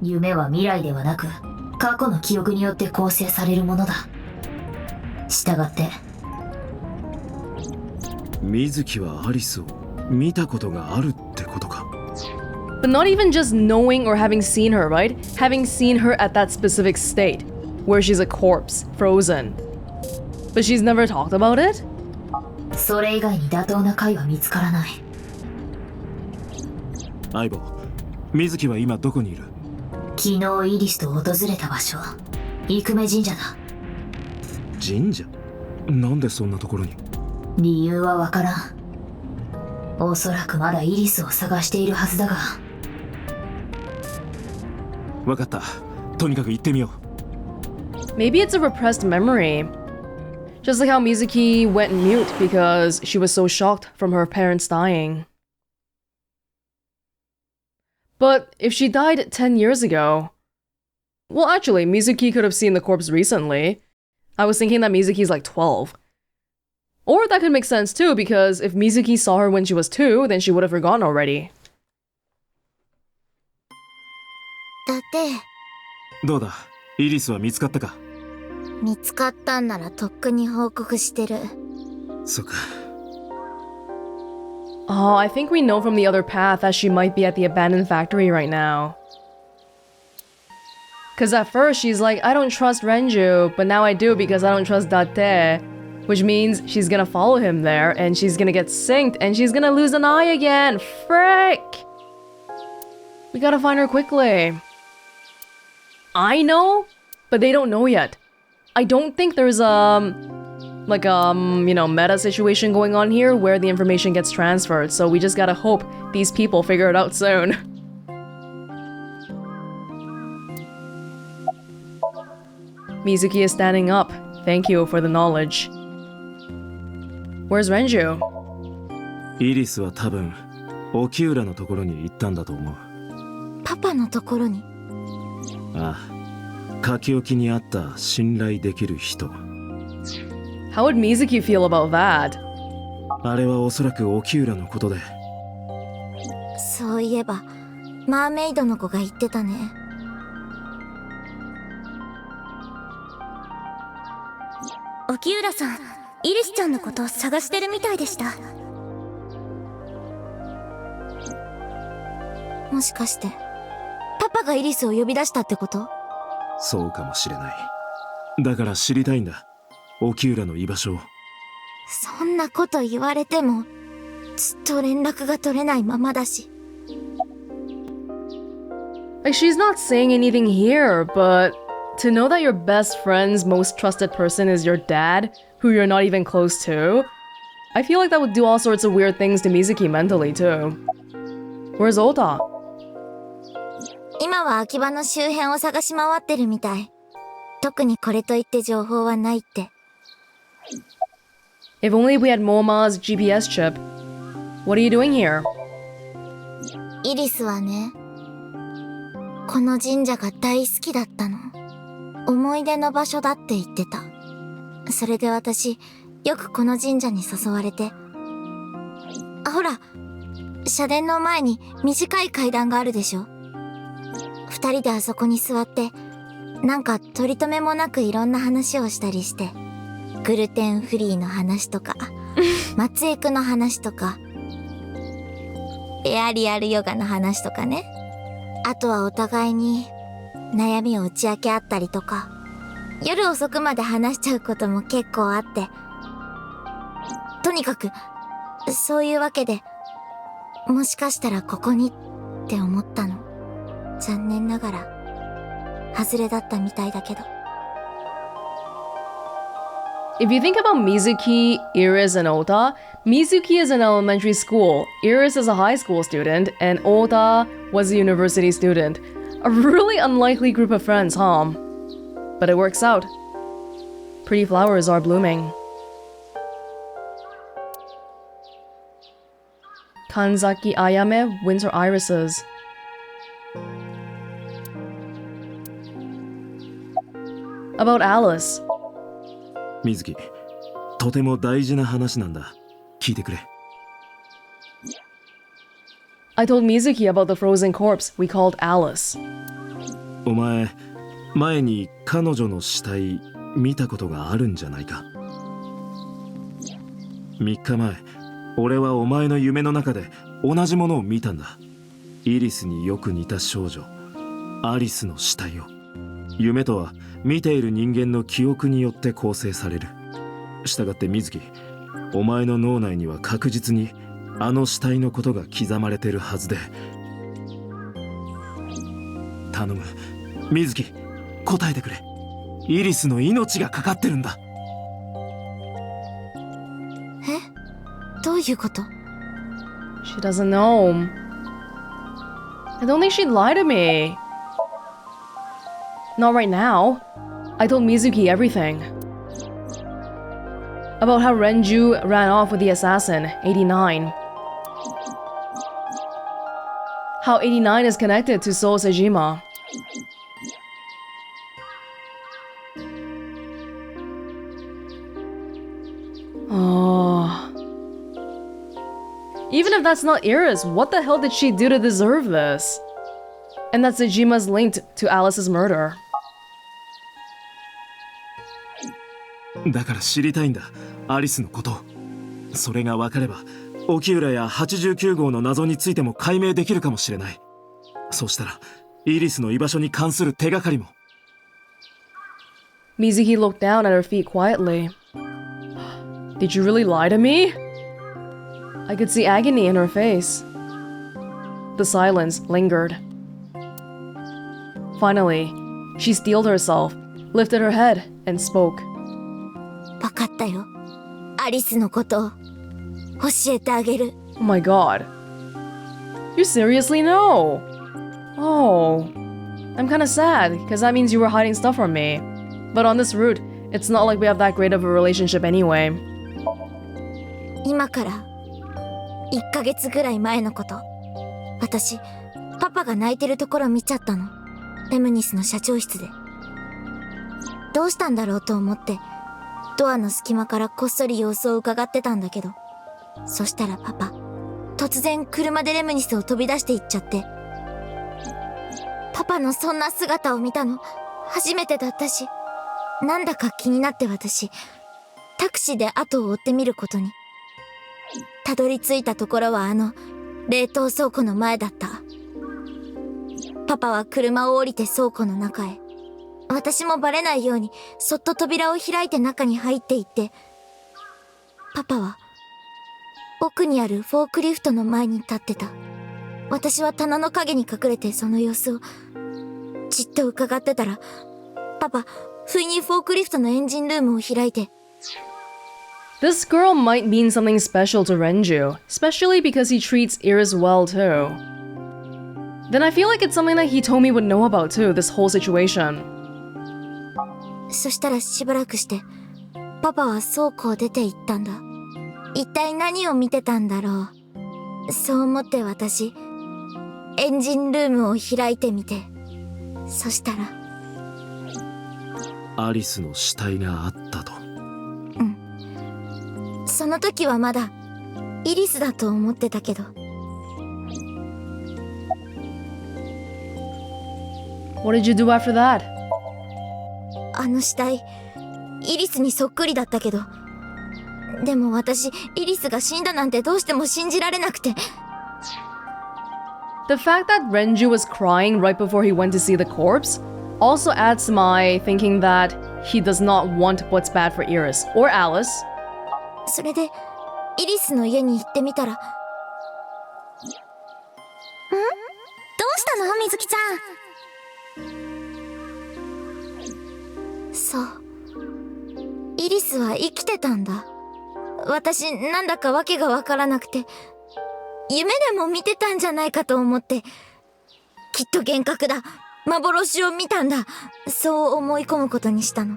夢は未来ではなく、過去の記憶によって構成されるものだ。したがって、水木はアリスを見たことがあるってことか。But not even just knowing or having seen her, right? Having seen her at that specific state, where she's a corpse, frozen. But she's never talked about it? それ以外に妥当な解は見つからない。相棒、水木は今どこにいる？昨日イリスと訪れた場所、生目神社だ。神社？なんでそんなところに？理由はわからん。おそらくまだイリスを探しているはずだが。わかった。とにかく行ってみよう。Maybe it's a repressed memory. Just like how Mizuki went mute because she was so shocked from her parents dying. But if she died 10 years ago... Well, actually, Mizuki could have seen the corpse recently. I was thinking that Mizuki's like 12. Or that could make sense too, because if Mizuki saw her when she was 2, then she would have forgotten already. だって。どうだ、イリスは見つかったか？見つかったんならとっくに報告してる。そっか。Oh, I think we know from the other path that she might be at the abandoned factory right now. Cause at first she's like, I don't trust Renju, but now I do because I don't trust Date. Which means she's gonna follow him there, and she's gonna get synced, and she's gonna lose an eye again! Frick! We gotta find her quickly. I know, but they don't know yet. I don't think there's like you know, meta situation going on here where the information gets transferred, so we just gotta hope these people figure it out soon. Mizuki is standing up. Thank you for the knowledge. Where's Renju? イリスは多分、沖浦のところに行ったんだと思う。パパのところに？ああ、書き置きにあった信頼できる人。How would Mizuki feel about that? あれはおそらく沖浦のことで。そういえば、マーメイドの子が言ってたね。沖浦さん、イリスちゃんのことを探してるみたいでした。もしかして、パパがイリスを呼び出したってこと？そうかもしれない。だから知りたいんだ。沖浦の居場所を。そんなこと言われても、ずっと連絡が取れないままだし。Like, she's not saying anything here, but to know that your best friend's most trusted person is your dad, who you're not even close to, I feel like that would do all sorts of weird things to Mizuki mentally too. Where's Ota? 今は秋葉の周辺を探し回ってるみたい。特にこれといって情報はないって。If only we had Moma's GPS chip. What are you doing here? イリスはね、この神社が大好きだったの。思い出の場所だって言ってた。それで私、よくこの神社に誘われて。あ、ほら、社殿の前に短い階段があるでしょ。二人であそこに座って、なんか取り留めもなくいろんな話をしたりして、グルテンフリーの話とか、松江区の話とか、エアリアルヨガの話とかね。あとはお互いに悩みを打ち明け合ったりとか、夜遅くまで話しちゃうことも結構あって。とにかく、そういうわけで、もしかしたらここにって思ったの。残念ながら、外れだったみたいだけど。If you think about Mizuki, Iris, and Ota, Mizuki is in elementary school, Iris is a high school student, and Ota was a university student. A really unlikely group of friends, huh? But it works out. Pretty flowers are blooming. Kanzaki Ayame, winter irises. About Alice. 水木、とても大事な話なんだ。聞いてくれ。I told Mizuki about the frozen corpse we called Alice. お前前に彼女の死体見たことがあるんじゃないか。3日前俺はお前の夢の中で同じものを見たんだ。イリスによく似た少女アリスの死体を。夢とは見ている人間の記憶によって構成される。したがって水木、お前の脳内には確実にあの死体のことが刻まれてるはずで。頼む水木、答えてくれ。イリスの命がかかってるんだ。え、どういうこと？ She doesn't know. I don't think she'd lie to me. Not right now. I told Mizuki everything. About how Renju ran off with the assassin, 89. How 89 is connected to Soul Sejima. Oh. Even if that's not Iris, what the hell did she do to deserve this? And that Sejima's linked to Alice's murder. だから知りたいんだ、アリスのこと。それが分かれば沖浦や89号の謎についても解明できるかもしれない。そうしたらイリスの居場所に関する手がかりも。Mizuki looked down at her feet quietly. Did you really lie to me? I could see agony in her face. The silence lingered. Finally, she steeled herself, lifted her head, and spoke. わかったよ。アリスのことを教えてあげる。Oh my god. You seriously know? Oh. I'm kinda sad, because that means you were hiding stuff from me. But on this route, it's not like we have that great of a relationship anyway. 今から1ヶ月ぐらい前のこと。私、パパが泣いてるところ見ちゃったの。レムニスの社長室で。どうしたんだろうと思って、ドアの隙間からこっそり様子を伺ってたんだけど、そしたらパパ、突然車でレムニスを飛び出して行っちゃって。パパのそんな姿を見たの、初めてだったし、なんだか気になって私、タクシーで後を追ってみることに。たどり着いたところは冷凍倉庫の前だった。パパは車を降りて倉庫の中へ。私もバレないようにそっと扉を開いて中に入っていって、パパは奥にあるフォークリフトの前に立ってた。私は棚の陰に隠れてその様子をじっと伺ってたら、パパ、不意にフォークリフトのエンジンルームを開いて。This girl might mean something special to Renju, especially because he treats Iris well too. Then I feel like it's something that Hitomi would know about too, this whole situation. そしたらしばらくして、パパは倉庫を出て行ったんだ。一体何を見てたんだろう。そう思って私、エンジンルームを開いてみて。そしたら、アリスの死体があったと。その時はまだイリスだと思ってたけど。What did you do after that? あの死体、イリスにそっくりだったけど。でも私、イリスが死んだなんてどうしても信じられなくて。The fact that Renju was crying right before he went to see the corpse also adds to my thinking that he does not want what's bad for Iris or Alice. それで、イリスの家に行ってみたら。どうしたの、みずきちゃん。そう。イリスは生きてたんだ。私、なんだかわけがわからなくて、夢でも見てたんじゃないかと思って、きっと幻覚だ。幻を見たんだ。そう思い込むことにしたの。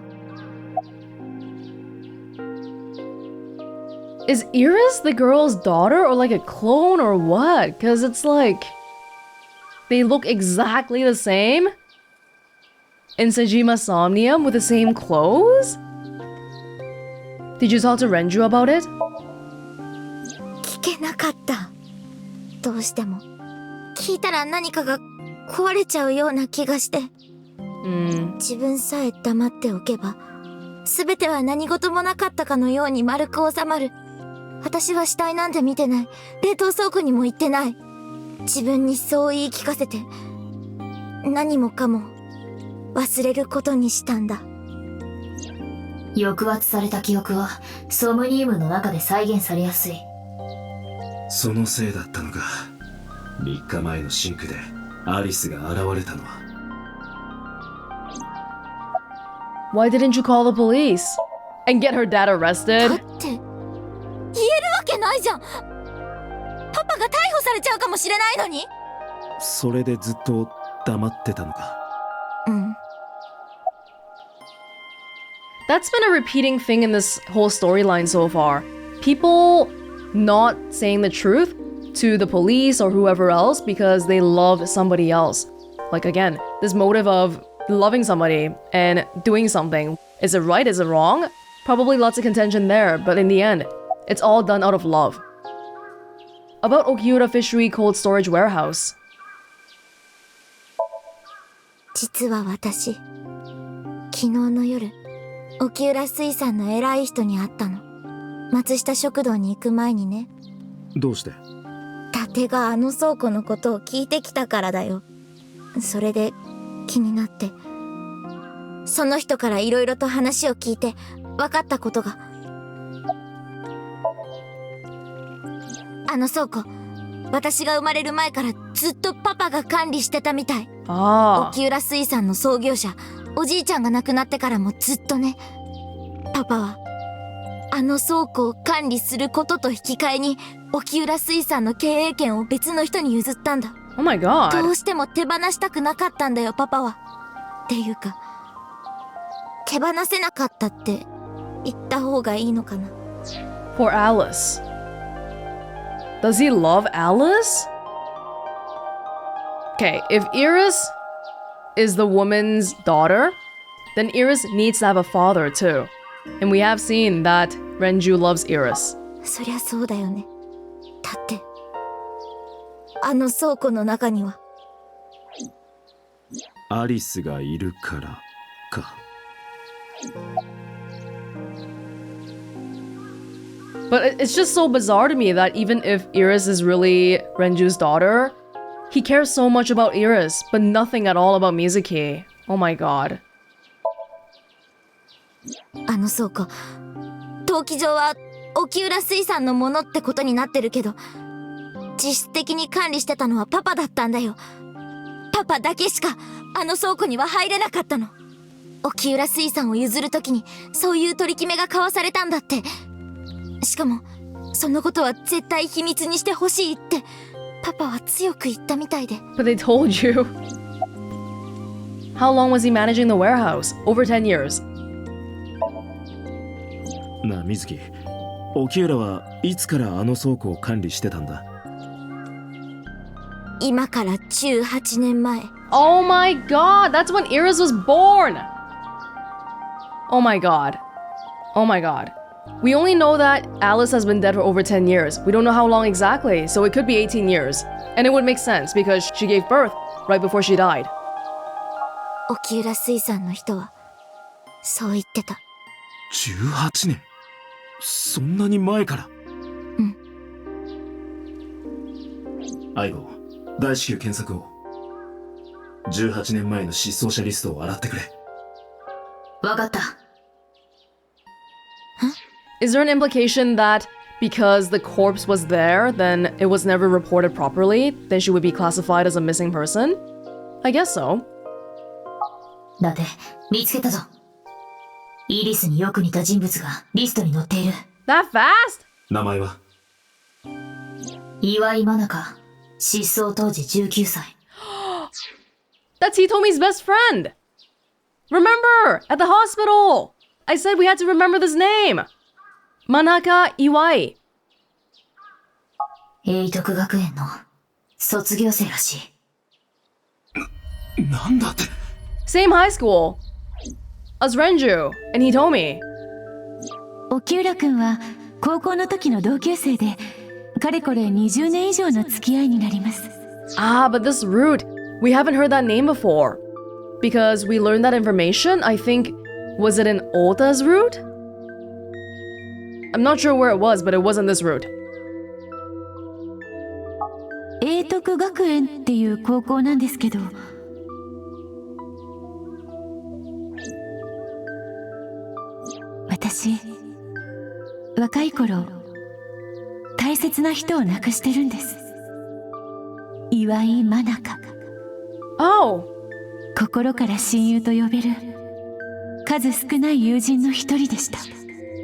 Is Iris the girl's daughter or like a clone or what? Because it's like they look exactly the same in Sejima Somnium with the same clothes? Did you talk to Renju about it? 聞けなかった。どうしても。聞いたら何かが壊れちゃうような気がして。自分さえ黙っておけば、すべては何事もなかったかのように丸く収まる。私は死体なんて見てない。冷凍倉庫にも行ってない。自分にそう言い聞かせて、何もかも忘れることにしたんだ。抑圧された記憶はソムニウムの中で再現されやすい。そのせいだったのか。3日前のシンクでアリスが現れたのは。Why didn't you call the police and get her dad だ arrested? って言えるわけないじゃん。パパが逮捕されちゃうかもしれないのに。それでずっと黙ってたのか。うん。 That's been a repeating thing in this whole storyline so far. People not saying the truth to the police or whoever else because they love somebody else. Like again, this motive of loving somebody and doing something. Is it right? Is it wrong? Probably lots of contention there, but in the end, it's all done out of love. About Okiura Fishery Cold Storage Warehouse. 実は私、昨日の夜、沖浦水産の偉い人に会ったの。松下食堂に行く前にね。どうして？伊達があの倉庫のことを聞いてきたからだよ。それで気になって、その人からいろいろと話を聞いて分かったことが。あの倉庫、私が生まれる前からずっとパパが管理してたみたい。Ah. 沖浦水産の創業者、おじいちゃんが亡くなってからもずっとね。パパはあの倉庫を管理することと引き換えに沖浦水産の経営権を別の人に譲ったんだ。 Oh my god. どうしても手放したくなかったんだよ、パパは。っていうか、手放せなかったって言った方がいいのかな。 For Alice. Does he love Alice? Okay, if Iris is the woman's daughter, then Iris needs to have a father too. And we have seen that Renju loves Iris. そりゃそうだよね。だって、あの倉庫の中には。アリスがいるからか。But it's just so bizarre to me that even if Iris is really Renju's daughter, he cares so much about Iris, but nothing at all about Mizuki. Oh my god. あの倉庫、登記上は沖浦水産のものってことになってるけど、実質的に管理してたのはパパだったんだよ。パパだけしかあの倉庫には入れなかったの。沖浦水産を譲るときにそういう取り決めが交わされたんだって。しかもそのことは絶対秘密にしてほしいってパパは強く言ったみたいで。 But they told you. How long was he managing the warehouse? Over 10 years. なあ水木、沖浦はいつからあの倉庫を管理してたんだ？今から18年前。 Oh my god, that's when Iris was born! Oh my god. Oh my god. We only know that Alice has been dead for over 10 years. We don't know how long exactly, so it could be 18 years. And it would make sense because she gave birth right before she died. 沖浦水産の人はそう言ってた。18年？そんなに前から？うん。相棒、大至急検索を。18年前の失踪者リストを洗ってくれ。わかった。Is there an implication that because the corpse was there, then it was never reported properly, then she would be classified as a missing person? I guess so. だって見つけたぞ。イリスによく似た人物がリストに載っている。 That fast? 名前は？岩井真中、失踪当時19歳。 That's Hitomi's best friend! Remember, at the hospital! I said we had to remember this name! Manaka Iwai. 永徳学園の卒業生らしい。なんだって？ Same high school as Renju and Hitomi. 沖浦くんは高校の時の同級生で、かれこれ20年以上の付き合いになります。Ah, but this route, we haven't heard that name before. because we learned that information, I think, was it in Ota's route? I'm not sure where it was, but it wasn't this route. 英徳学園っていう高校なんですけど、私、若い頃、大切な人を亡くしてるんです。岩井真中。Oh! 心から親友と呼べる、数少ない友人の一人でした。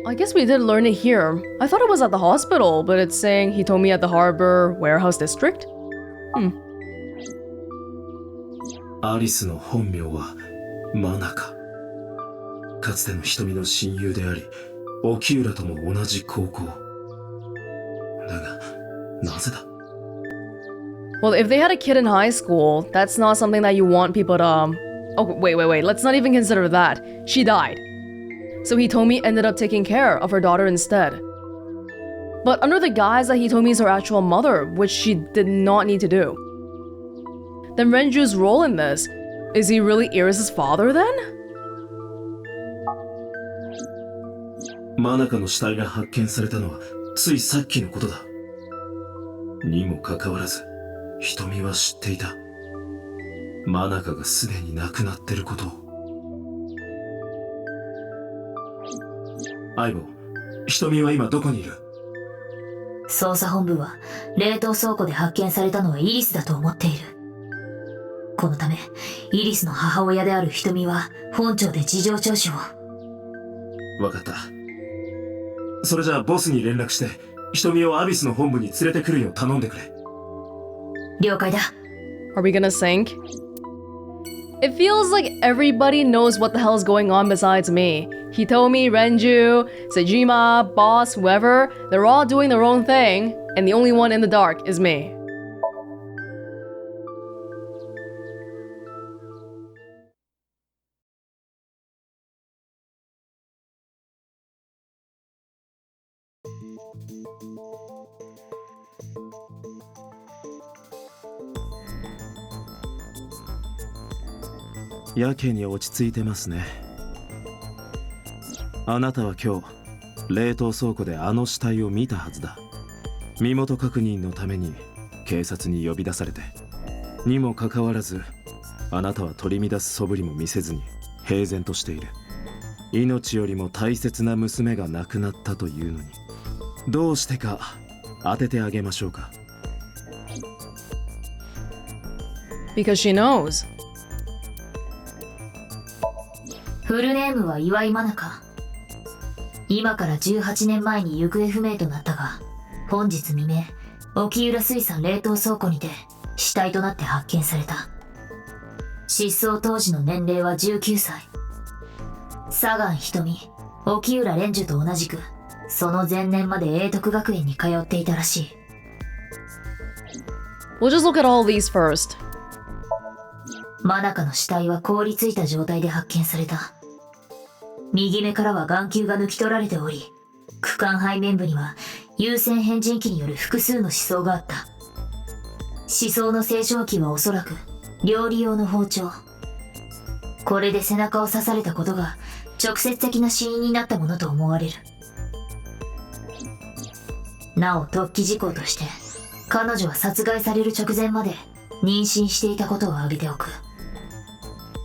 I guess we did learn it here. I thought it was at the hospital, but it's saying he told me at the Harbor Warehouse District? アリスの本名は真中。かつての瞳の親友であり、沖浦とも同じ高校。だが、なぜだ？ Well, if they had a kid in high school, that's not something that you want people to... Oh, wait. Let's not even consider that. She died. So Hitomi ended up taking care of her daughter instead. But under the guise that Hitomi is her actual mother, which she did not need to do. Then Renju's role in this, is he really Iris' father then? 真中の死体が発見されたのはついさっきのことだ。にもかかわらず、瞳は知っていた。真中がすでに亡くなってることを。相棒、瞳は今どこにいる？捜査本部は冷凍倉庫で発見されたのはイリスだと思っている。このため、イリスの母親である瞳は本庁で事情聴取を。わかった。それじゃあボスに連絡して、瞳をアビスの本部に連れてくるよう頼んでくれ。了解だ。Are we gonna sync? It feels like everybody knows what the hell is going on besides me. Hitomi, Renju, Sejima, Boss, whoever, they're all doing their own thing, and the only one in the dark is me. やけに落ち着いてますね。あなたは今日冷凍倉庫であの死体を見たはずだ。身元確認のために警察に呼び出されて、にもかかわらずあなたは取り乱す素振りも見せずに平然としている。命よりも大切な娘が亡くなったというのに、どうしてか当ててあげましょうか。 Because she knows. フルネームは岩井真中。今から18年前に行方不明となったが、本日未明、沖浦水産冷凍倉庫にて死体となって発見された。失踪当時の年齢は19歳。佐賀瞳、沖浦蓮寿と同じく、その前年まで英徳学園に通っていたらしい。We'll just look at all these first. 真中の死体は凍りついた状態で発見された。右目からは眼球が抜き取られており、躯幹背面部には有線変人器による複数の刺創があった。刺創の成長期はおそらく料理用の包丁。これで背中を刺されたことが直接的な死因になったものと思われる。なお突起事項として、彼女は殺害される直前まで妊娠していたことを挙げておく。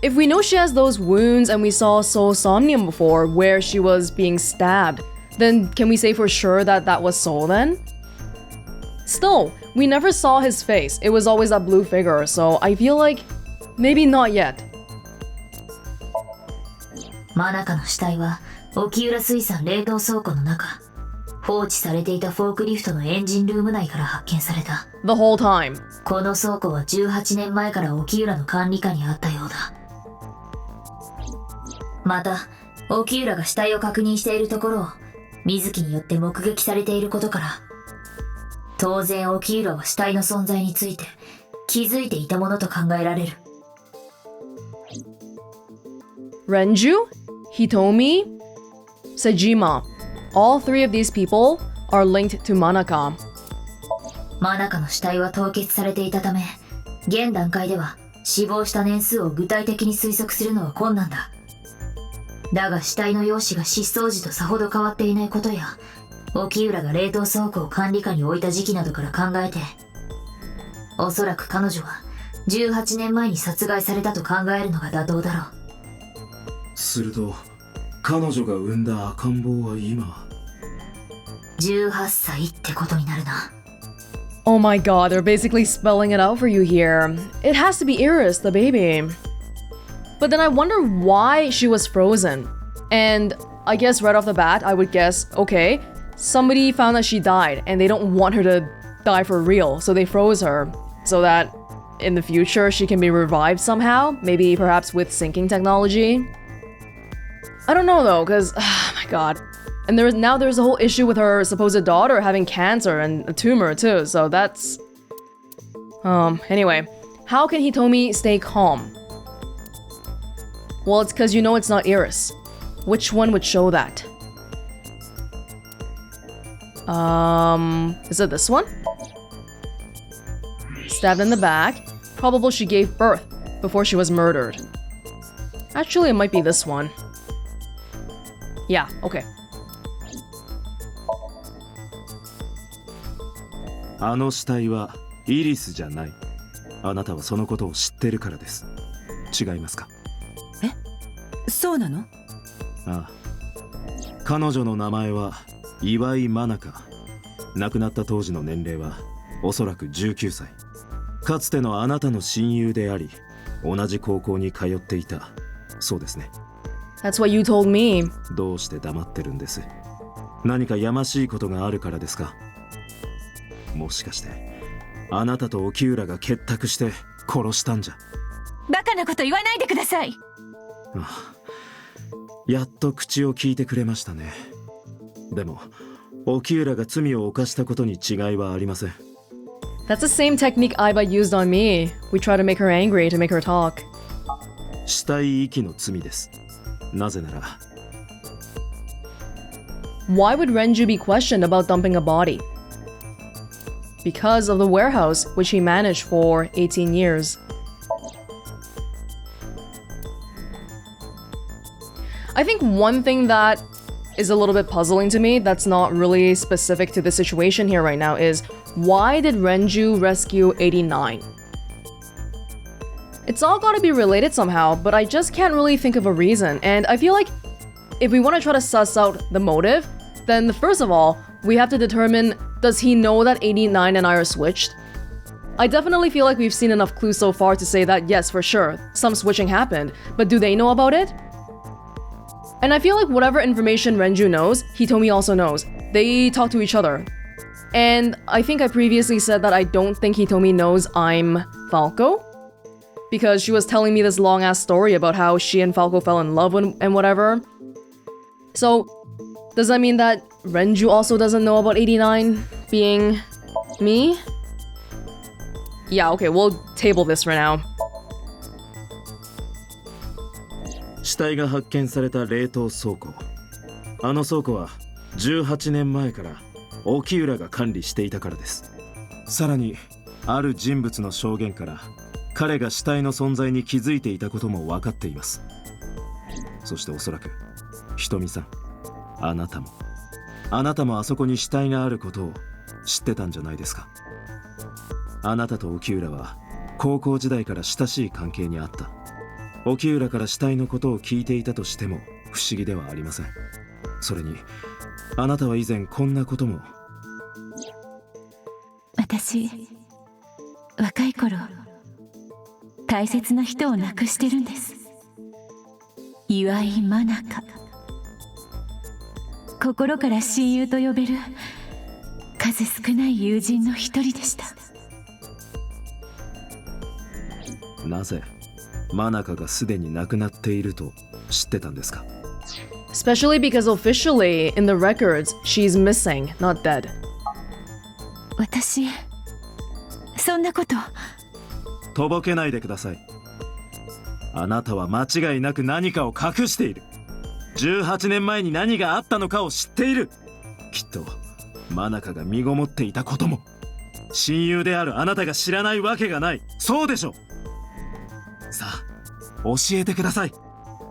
If we know she has those wounds and we saw Soul Somnium before where she was being stabbed, then can we say for sure that that was Soul then? Still, we never saw his face. It was always that blue figure, so I feel like maybe not yet. 真中の死体は沖浦水産冷凍倉庫の中、放置されていたフォークリフトのエンジンルーム内から発見された。The whole time. この倉庫は18年前から沖浦の管理下にあったようだ。また、沖浦が死体を確認しているところを水木によって目撃されていることから、当然沖浦は死体の存在について気づいていたものと考えられる。Renju, Hitomi, Sejima. All three of these people are linked to Manaka. 真中の死体は凍結されていたため、現段階では死亡した年数を具体的に推測するのは困難だ。だが死体の容姿が失踪時とさほど変わっていないことや、沖浦が冷凍倉庫を管理下に置いた時期などから考えて、おそらく彼女は18年前に殺害されたと考えるのが妥当だろう。すると彼女が産んだ赤ん坊は今18歳ってことになるな。Oh my god, they're basically spelling it out for you here. It has to be Iris, the baby. But then I wonder why she was frozen. And I guess right off the bat, I would guess, okay, somebody found that she died and they don't want her to die for real, so they froze her so that in the future she can be revived somehow, maybe perhaps with syncing technology. I don't know though, because, oh my god. And there's a whole issue with her supposed daughter having cancer and a tumor too, so that's... Anyway, how can Hitomi stay calm? Well, it's because you know it's not Iris. Which one would show that? Is it this one? Stabbed in the back. Probable she gave birth before she was murdered. Actually, it might be this one. Yeah, okay. あの死体はイリスじゃない。あなたはそのことを知ってるからです。違いますか？そうなの？ああ。彼女の名前は岩井真中。亡くなった当時の年齢はおそらく19歳。かつてのあなたの親友であり、同じ高校に通っていた。そうですね。That's what you told me. どうして黙ってるんです？何かやましいことがあるからですか？もしかしてあなたと沖浦が結託して殺したんじゃ。バカなこと言わないでください。ああ、やっと口を聞いてくれましたね。でも沖浦が罪を犯したことに違いはありません。That's the same technique Aiba used on me. We try to make her angry to make her talk. 死体遺棄の罪です。なぜなら Why would Renju be questioned about dumping a body? Because of the warehouse, which he managed for 18 years. I think one thing that is a little bit puzzling to me that's not really specific to the situation here right now is why did Renju rescue 89? It's all gotta be related somehow, but I just can't really think of a reason. And I feel like if we want to try to suss out the motive, then first of all, we have to determine, does he know that 89 and I are switched? I definitely feel like we've seen enough clues so far to say that yes, for sure, some switching happened, but do they know about it? And I feel like whatever information Renju knows, Hitomi also knows. They talk to each other. And I think I previously said that I don't think Hitomi knows I'm Falco, because she was telling me this long-ass story about how she and Falco fell in love and whatever. So, does that mean that Renju also doesn't know about 89 being me? Yeah, okay, we'll table this for now. 死体が発見された冷凍倉庫。あの倉庫は18年前から沖浦が管理していたからです。さらにある人物の証言から彼が死体の存在に気づいていたことも分かっています。そしておそらくひとみさん、あなたもあそこに死体があることを知ってたんじゃないですか。あなたと沖浦は高校時代から親しい関係にあった。沖浦から死体のことを聞いていたとしても不思議ではありません。それにあなたは以前こんなことも。私、若い頃大切な人を亡くしてるんです。岩井真中。心から親友と呼べる数少ない友人の一人でした。なぜ真中がすでに亡くなっていると知ってたんですか？ Especially because officially, in the records, she's missing, not dead. 私、そんなこと。とぼけないでください。あなたは間違いなく何かを隠している。18年前に何があったのかを知っている。きっと真中が身ごもっていたことも親友であるあなたが知らないわけがない。そうでしょ。教えてください。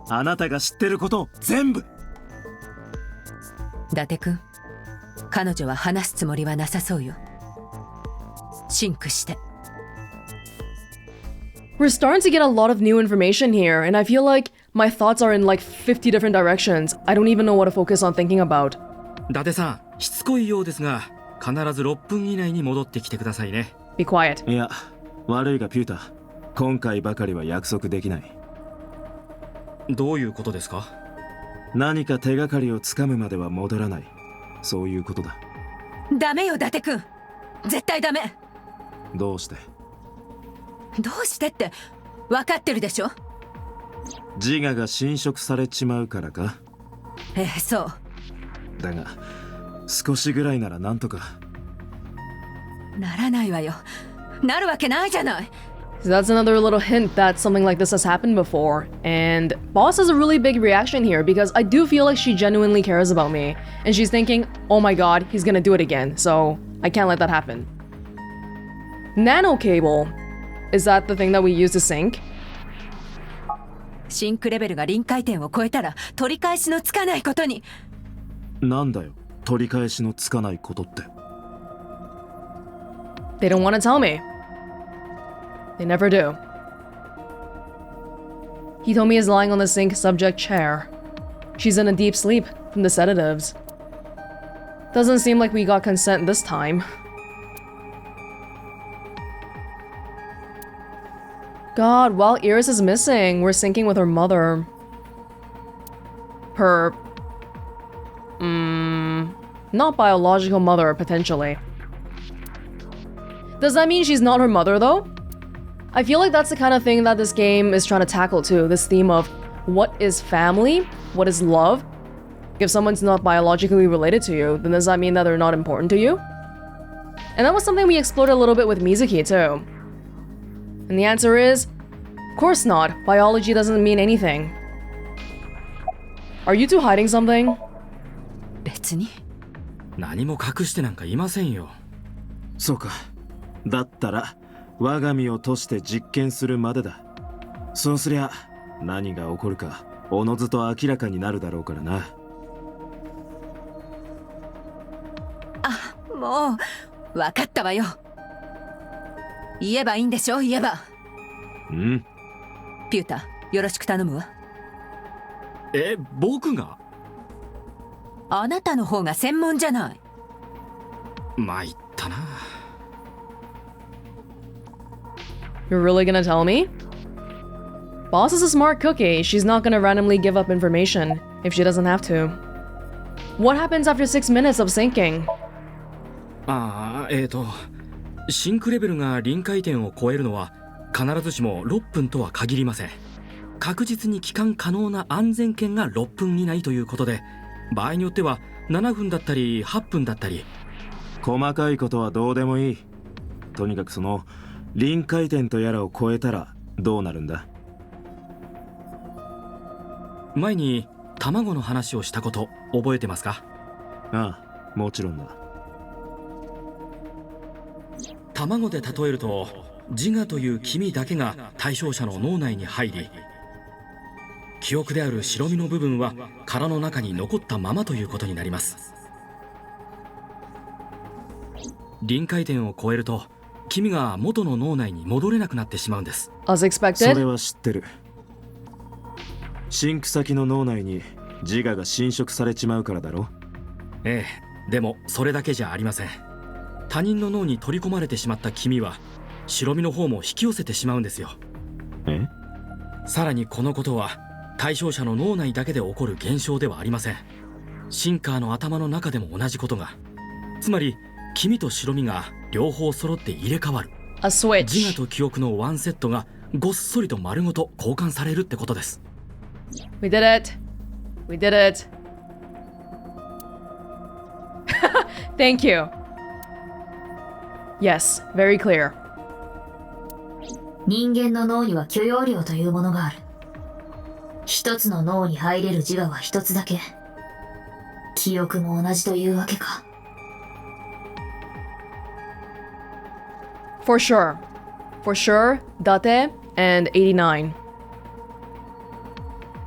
あなたが知ってることを全部。伊達くん、彼女は話すつもりはなさそうよ。シンクして。We're starting to get a lot of new information here, and I feel like my thoughts are in like 50 different directions. I don't even know what to focus on thinking about. 伊達さん、しつこいようですが、必ず6分以内に戻ってきてくださいね。Be quiet. いや、悪いがピューター、今回ばかりは約束できない。どういうことですか？何か手がかりをつかむまでは戻らない。そういうことだ。ダメよ伊達くん、絶対ダメ。どうして？どうしてって分かってるでしょ。自我が侵食されちまうからか？そう。だが少しぐらいならなんとか。ならないわよ。なるわけないじゃない。So that's another little hint that something like this has happened before. And Boss has a really big reaction here because I do feel like she genuinely cares about me. And she's thinking, oh my god, he's gonna do it again. So I can't let that happen. Nano cable. Is that the thing that we use to sync? シンクレベルが臨界点を超えたら取り返しのつかないことに。なんだよ、取り返しのつかないことって。They don't want to tell me. They never do. He told me he's lying on the sink subject chair. She's in a deep sleep from the sedatives. Doesn't seem like we got consent this time. God, while Iris is missing, we're syncing with her mother. Her... not biological mother, potentially. Does that mean she's not her mother, though? I feel like that's the kind of thing that this game is trying to tackle, too. This theme of what is family? What is love? If someone's not biologically related to you, then does that mean that they're not important to you? And that was something we explored a little bit with Mizuki, too. And the answer is, of course not. Biology doesn't mean anything. Are you two hiding something? 別に。何も隠してなんかいませんよ。そうか。だったら我が身を賭して実験するまでだ。そうすりゃ何が起こるかおのずと明らかになるだろうからな。もう分かったわよ。言えばいいんでしょ、言えば。うん。ピュータ、よろしく頼むわ。僕が？あなたの方が専門じゃない。参ったな。You're really gonna tell me? Boss is a smart cookie. She's not gonna randomly give up information if she doesn't have to. What happens after 6 minutes of syncing? シンクレベルが臨界点を超えるのは必ずしも6分とは限りません。確実に帰還可能な安全圏が6分以内ということで、場合によっては7分だったり8分だったり。細かいことはどうでもいい。とにかくその臨界点とやらを超えたらどうなるんだ？前に卵の話をしたこと覚えてますか？ああ、もちろんだ。卵で例えると、自我という黄身だけが対象者の脳内に入り、記憶である白身の部分は殻の中に残ったままということになります。臨界点を超えると黄身が元の脳内に戻れなくなってしまうんです。As そ expected? れは知ってる。シンク先の脳内に自我が侵食されちまうからだろ。ええ、でもそれだけじゃありません。他人の脳に取り込まれてしまった黄身は白身の方も引き寄せてしまうんですよ。え？さらにこのことは対象者の脳内だけで起こる現象ではありません。シンカーの頭の中でも同じことが。つまり黄身と白身が両方揃って入れ替わる。A 自 switch. 我と記憶のワンセットがごっそりと丸ごと交換されるってことです。We did it. We did it. Thank you. Yes, very clear. 人間の脳には許容量というものがある。一つの脳に入れる自我は一つだけ。記憶も同じというわけか。For sure. For sure, Date and 89.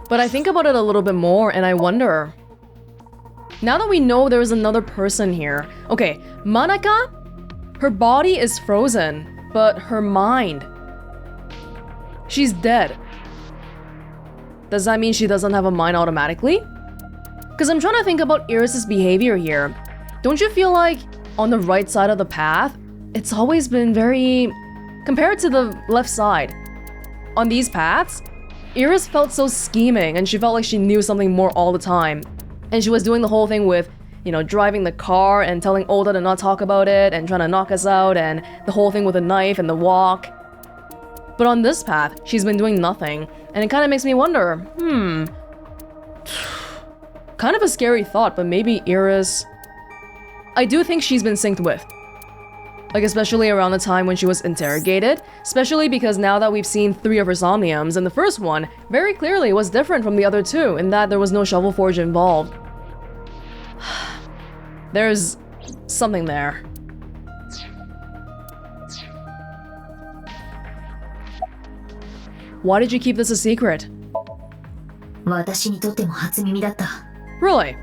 But I think about it a little bit more and I wonder. Now that we know there's another person here. Okay, Manaka, her body is frozen, but her mind, she's dead. Does that mean she doesn't have a mind automatically? Because I'm trying to think about Iris's behavior here. Don't you feel like on the right side of the path, it's always been very... compared to the left side. On these paths, Iris felt so scheming and she felt like she knew something more all the time. And she was doing the whole thing with, you know, driving the car and telling Oda to not talk about it and trying to knock us out and the whole thing with the knife and the walk. But on this path, she's been doing nothing. And it kind of makes me wonder, kind of a scary thought, but maybe Iris... I do think she's been synced with. Like, especially around the time when she was interrogated. Especially because now that we've seen 3 of her Somniums, and the first one, very clearly, was different from the other 2, in that there was no Shovel Forge involved. There's something there. Why did you keep this a secret? 私にとっても初耳だった。 Really?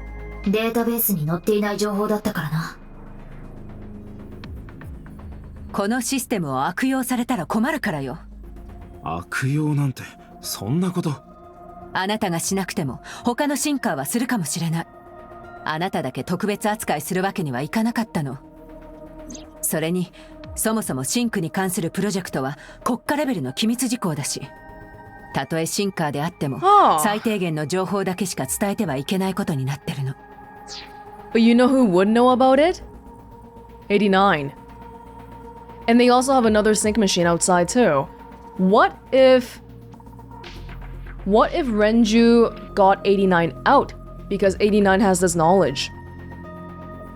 データベースに載っていない情報だったからな。このシステムを悪用されたら困るからよ。悪用なんてそんなこと。あなたがしなくても他のシンカーはするかもしれない。あなただけ特別扱いするわけにはいかなかったの。それにそもそもシンクに関するプロジェクトは国家レベルの機密事項だし、たとえシンカーであっても最低限の情報だけしか伝えてはいけないことになってるの。 But you know who would know about it? 89. And they also have another sync machine outside too. What if Renju got 89 out because 89 has this knowledge?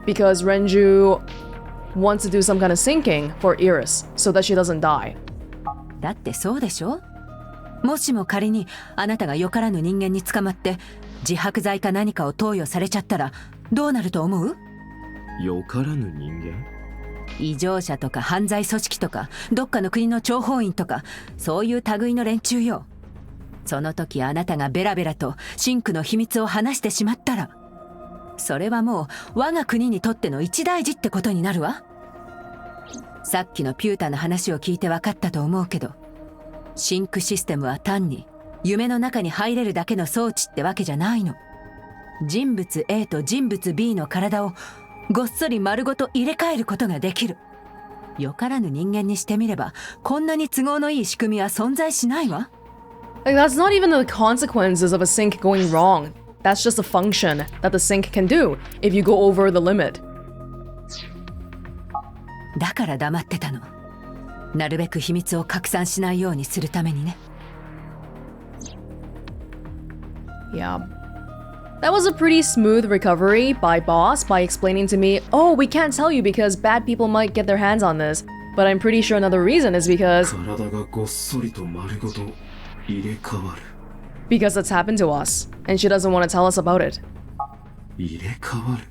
Because Renju wants to do some kind of syncing for Iris so that she doesn't die. だってそうでしょ。もしも仮にあなたがよからぬ人間に捕まって自白剤か何かを投与されちゃったらどうなると思う？よからぬ人間？異常者とか犯罪組織とかどっかの国の諜報員とかそういう類の連中よ。その時あなたがベラベラとシンクの秘密を話してしまったらそれはもう我が国にとっての一大事ってことになるわ。さっきのピュータの話を聞いて分かったと思うけどシンクシステムは単に夢の中に入れるだけの装置ってわけじゃないの。人物 A と人物 B の体をごっそり丸ごと入れ替えることができる。よからぬ人間にしてみればこんなに都合のいい仕組みは存在しないわ。Like, that's not even the consequences of a sync going wrong. That's just a function that the sync can do if you go over the limit. だから黙ってたの。なるべく秘密を拡散しないようにするためにね。Yeah. That was a pretty smooth recovery by Boss by explaining to me, oh, we can't tell you because bad people might get their hands on this. But I'm pretty sure another reason is because it's happened to us, and she doesn't want to tell us about it. 入れ替わる